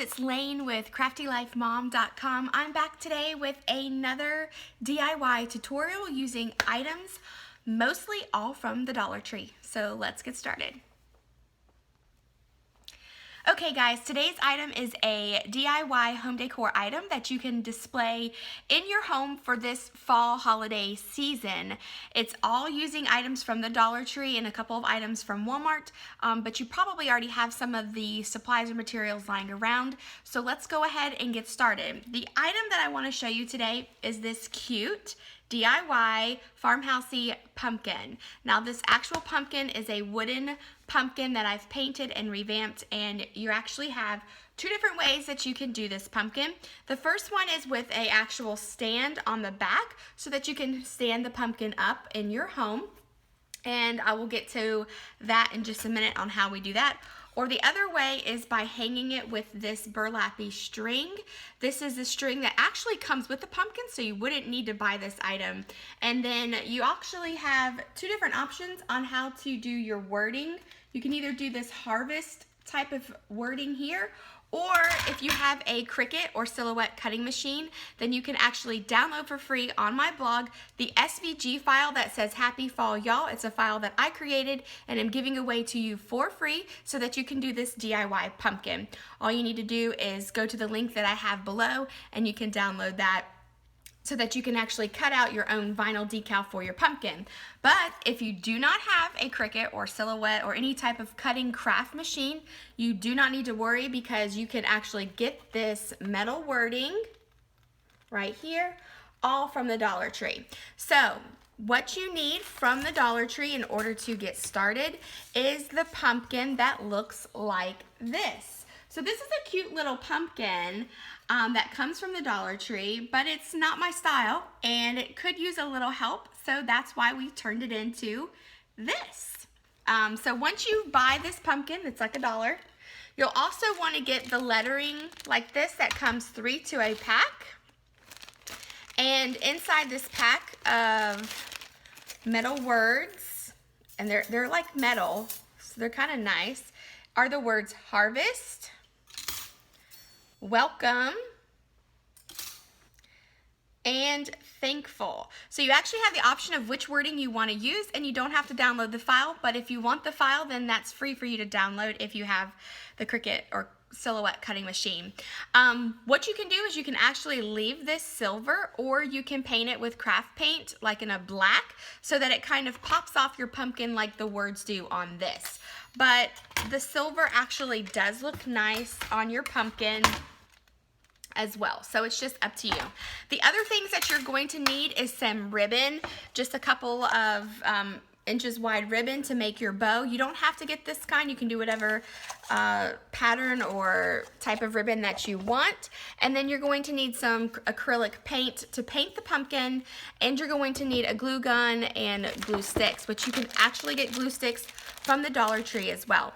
it's Lane with CraftyLifeMom.com. I'm back today with another DIY tutorial using items, mostly all from the Dollar Tree. So let's get started. Okay guys, today's item is a DIY home decor item that you can display in your home for this fall holiday season. It's all using items from the Dollar Tree and a couple of items from Walmart, but you probably already have some of the supplies or materials lying around. So let's go ahead and get started. The item that I want to show you today is this cute DIY farmhousey pumpkin. Now this actual pumpkin is a wooden pumpkin that I've painted and revamped, and you actually have two different ways that you can do this pumpkin. The first one is with a actual stand on the back so that you can stand the pumpkin up in your home, and I will get to that in just a minute on how we do that. Or the other way is by hanging it with this burlappy string. This is the string that actually comes with the pumpkin, so you wouldn't need to buy this item. And then you actually have two different options on how to do your wording. You can either do this harvest type of wording here, or if you have a Cricut or Silhouette cutting machine, then you can actually download for free on my blog the SVG file that says Happy Fall Y'all. It's a file that I created and am giving away to you for free so that you can do this DIY pumpkin. All you need to do is go to the link that I have below and you can download that so that you can actually cut out your own vinyl decal for your pumpkin. But if you do not have a Cricut or Silhouette or any type of cutting craft machine, you do not need to worry, because you can actually get this metal wording right here, all from the Dollar Tree. So what you need from the Dollar Tree in order to get started is the pumpkin that looks like this. So this is a cute little pumpkin that comes from the Dollar Tree, but it's not my style and it could use a little help, so that's why we turned it into this. So once you buy this pumpkin, it's like $1, you'll also want to get the lettering like this that comes 3 to a pack. And inside this pack of metal words, and they're like metal, so they're kind of nice, are the words harvest, welcome, and thankful. So you actually have the option of which wording you want to use, and you don't have to download the file, but if you want the file, then that's free for you to download if you have the Cricut or Silhouette cutting machine. What you can do is you can actually leave this silver, or you can paint it with craft paint like in a black, so that it kind of pops off your pumpkin like the words do on this. But the silver actually does look nice on your pumpkin as well, so it's just up to you. The other things that you're going to need is some ribbon, just a couple of inches wide ribbon to make your bow. You don't have to get this kind, you can do whatever pattern or type of ribbon that you want. And then you're going to need some acrylic paint to paint the pumpkin, and you're going to need a glue gun and glue sticks, which you can actually get glue sticks from the Dollar Tree as well.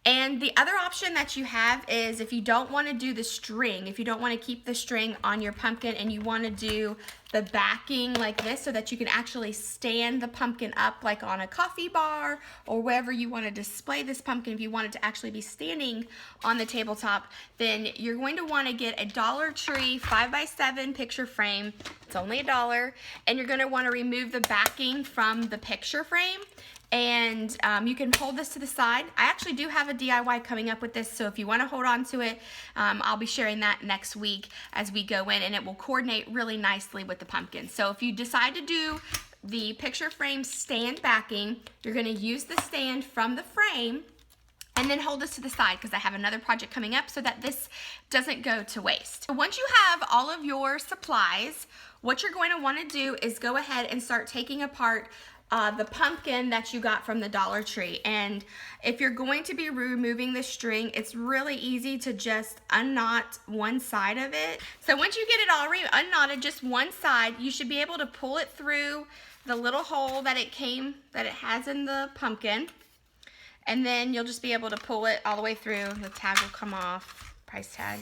And the other option that you have is, if you don't want to do the string, if you don't want to keep the string on your pumpkin and you want to do the backing like this so that you can actually stand the pumpkin up like on a coffee bar or wherever you want to display this pumpkin, if you want it to actually be standing on the tabletop, then you're going to want to get a Dollar Tree 5x7 picture frame. It's only $1, and you're going to want to remove the backing from the picture frame. And you can hold this to the side. I actually do have a DIY coming up with this, so if you want to hold on to it, I'll be sharing that next week as we go in, and it will coordinate really nicely with the pumpkin. So if you decide to do the picture frame stand backing, you're going to use the stand from the frame and then hold this to the side, because I have another project coming up so that this doesn't go to waste. Once you have all of your supplies, what you're going to want to do is go ahead and start taking apart the pumpkin that you got from the Dollar Tree. And if you're going to be removing the string, it's really easy to just unknot one side of it. So once you get it all unknotted, just one side, you should be able to pull it through the little hole that it has in the pumpkin, and then you'll just be able to pull it all the way through. The tag will come off, price tag,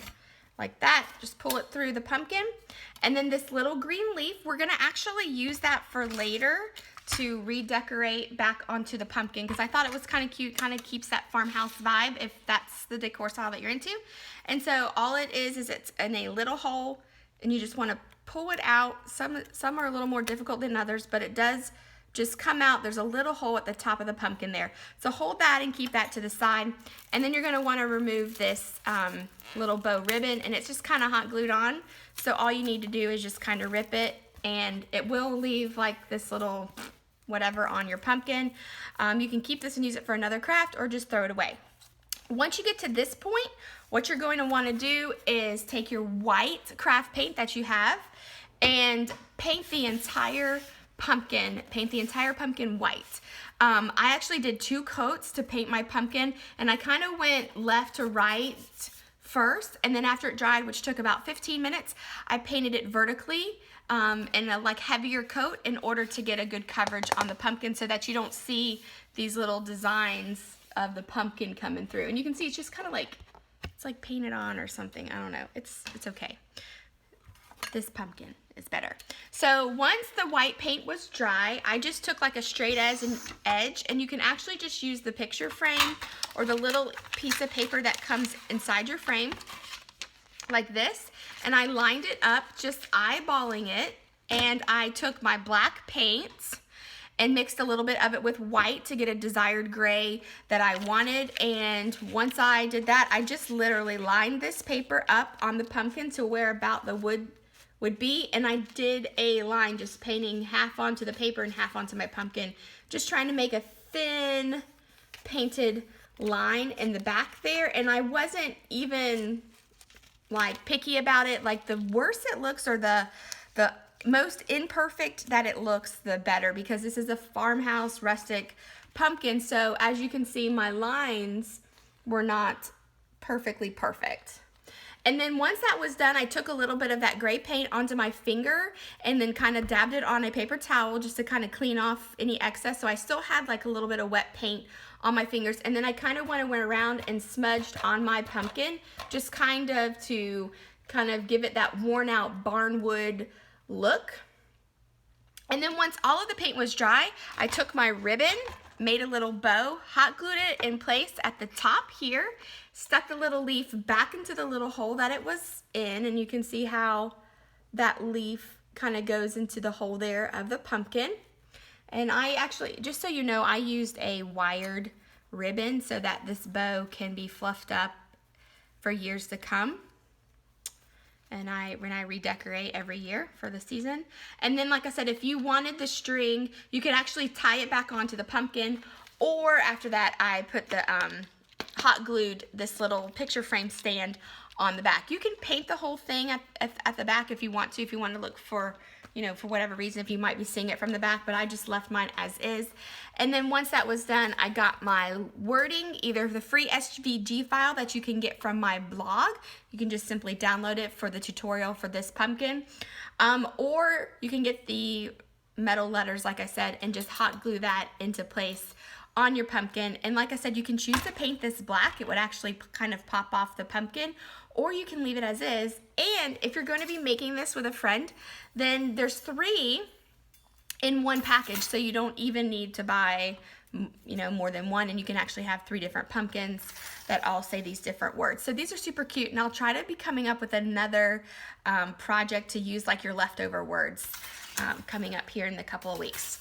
like that. Just pull it through the pumpkin. And then this little green leaf, we're gonna actually use that for later to redecorate back onto the pumpkin because I thought it was kind of cute, kind of keeps that farmhouse vibe if that's the decor style that you're into. And so all it is it's in a little hole, and you just want to pull it out. Some are a little more difficult than others, but it does just come out. There's a little hole at the top of the pumpkin there. So hold that and keep that to the side. And then you're going to want to remove this little bow ribbon, and it's just kind of hot glued on. So all you need to do is just kind of rip it, and it will leave like this little whatever on your pumpkin. You can keep this and use it for another craft or just throw it away. Once you get to this point, what you're going to want to do is take your white craft paint that you have and paint the entire pumpkin white. I actually did 2 coats to paint my pumpkin, and I kind of went left to right first, and then after it dried, which took about 15 minutes, I painted it vertically in a like heavier coat in order to get a good coverage on the pumpkin so that you don't see these little designs of the pumpkin coming through. And you can see it's just kind of like, it's like painted on or something. I don't know. It's okay. This pumpkin is better. So once the white paint was dry, I just took like a straight edge, and you can actually just use the picture frame or the little piece of paper that comes inside your frame like this, and I lined it up, just eyeballing it, and I took my black paint and mixed a little bit of it with white to get a desired gray that I wanted. And once I did that, I just literally lined this paper up on the pumpkin to where about the wood would be, and I did a line just painting half onto the paper and half onto my pumpkin, just trying to make a thin painted line in the back there. And I wasn't even like picky about it. Like the worse it looks, or the most imperfect that it looks, the better, because this is a farmhouse rustic pumpkin. So as you can see, my lines were not perfectly perfect. And then once that was done, I took a little bit of that gray paint onto my finger and then kind of dabbed it on a paper towel just to kind of clean off any excess. So I still had like a little bit of wet paint on my fingers. And then I kind of went around and smudged on my pumpkin, just kind of to kind of give it that worn out barnwood look. And then once all of the paint was dry, I took my ribbon, made a little bow, hot glued it in place at the top here, stuck the little leaf back into the little hole that it was in, and you can see how that leaf kind of goes into the hole there of the pumpkin. And I actually, just so you know, I used a wired ribbon so that this bow can be fluffed up for years to come. And when I redecorate every year for the season. And then, like I said, if you wanted the string, you could actually tie it back onto the pumpkin, or after that, I put the hot glued this little picture frame stand on the back. You can paint the whole thing at the back if you want to look for, you know, for whatever reason, if you might be seeing it from the back, but I just left mine as is. And then once that was done, I got my wording, either the free SVG file that you can get from my blog. You can just simply download it for the tutorial for this pumpkin. Or you can get the metal letters, like I said, and just hot glue that into place on your pumpkin. And like I said, you can choose to paint this black. It would actually kind of pop off the pumpkin, or you can leave it as is. And if you're going to be making this with a friend, then there's 3 in one package, so you don't even need to buy, you know, more than one, and you can actually have 3 different pumpkins that all say these different words. So these are super cute, and I'll try to be coming up with another project to use like your leftover words coming up here in a couple of weeks.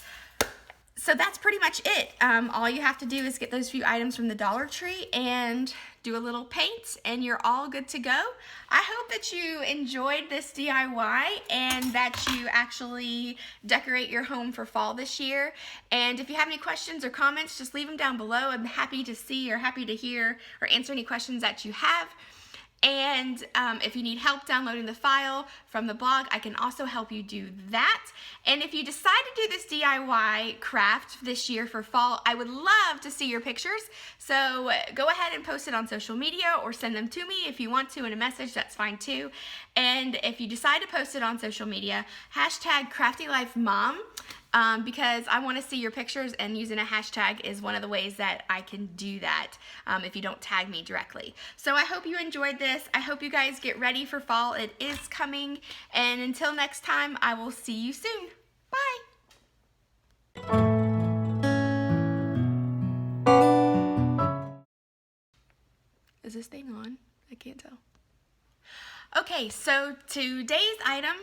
So that's pretty much it. All you have to do is get those few items from the Dollar Tree and do a little paint, and you're all good to go. I hope that you enjoyed this DIY and that you actually decorate your home for fall this year. And if you have any questions or comments, just leave them down below. I'm happy to see or happy to hear or answer any questions that you have. And if you need help downloading the file from the blog, I can also help you do that. And if you decide to do this DIY craft this year for fall, I would love to see your pictures. So go ahead and post it on social media or send them to me if you want to in a message, that's fine too. And if you decide to post it on social media, hashtag CraftyLifeMom. Because I want to see your pictures, and using a hashtag is one of the ways that I can do that if you don't tag me directly. So I hope you enjoyed this. I hope you guys get ready for fall. It is coming. And until next time, I will see you soon. Bye. this thing on? I can't tell. Okay, so today's item